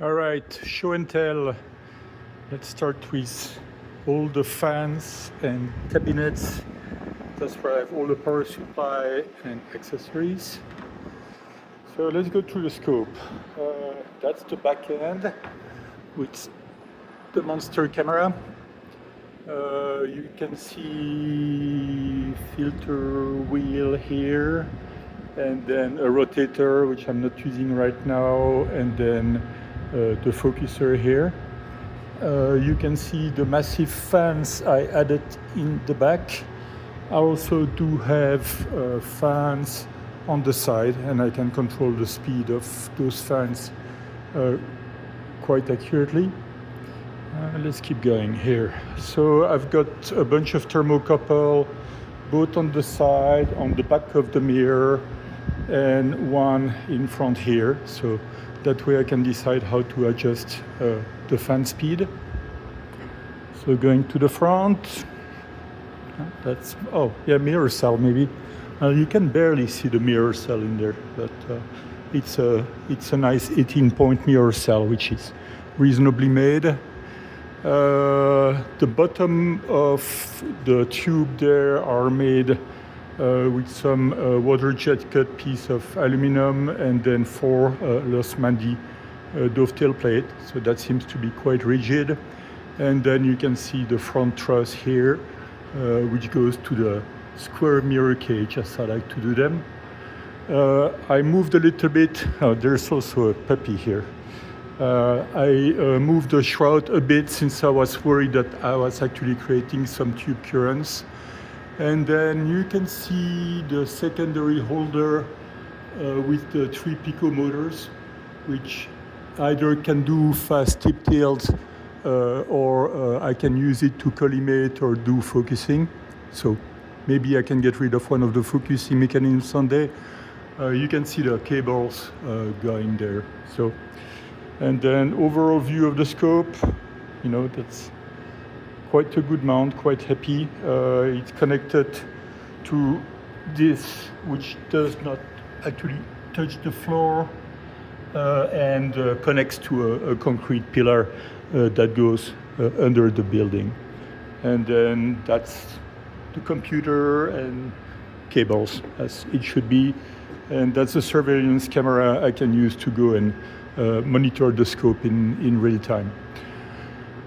All right, show and tell. Let's start with all the fans and cabinets. That's where I have all the power supply and accessories. So let's go through the scope. That's the back end with the monster camera. You can see filter wheel here, and then a rotator which I'm not using right now, and then the focuser here. You can see the massive fans I added in the back. I also do have fans on the side, and I can control the speed of those fans quite accurately. Let's keep going here. So I've got a bunch of thermocouple both on the side, on the back of the mirror, and one in front here. So that way I can decide how to adjust the fan speed. So going to the front, that's, oh yeah, mirror cell maybe. You can barely see the mirror cell in there, but it's a nice 18-point mirror cell, which is reasonably made. The bottom of the tube there are made with some water jet cut piece of aluminum, and then 4 Los Mandi dovetail plate, so that seems to be quite rigid. And then you can see the front truss here, which goes to the square mirror cage, as I like to do them. I moved a little bit. Oh, there's also a puppy here. I moved the shroud a bit since I was worried that I was actually creating some tube currents. And then you can see the secondary holder with the 3 pico motors, which either can do fast tip tails or I can use it to collimate or do focusing. So maybe I can get rid of one of the focusing mechanisms someday. You can see the cables going there. So, and then overall view of the scope, you know, that's quite a good mount, quite happy. It's connected to this, which does not actually touch the floor, and connects to a concrete pillar that goes under the building. And then that's the computer and cables, as it should be. And that's a surveillance camera I can use to go and monitor the scope in real time.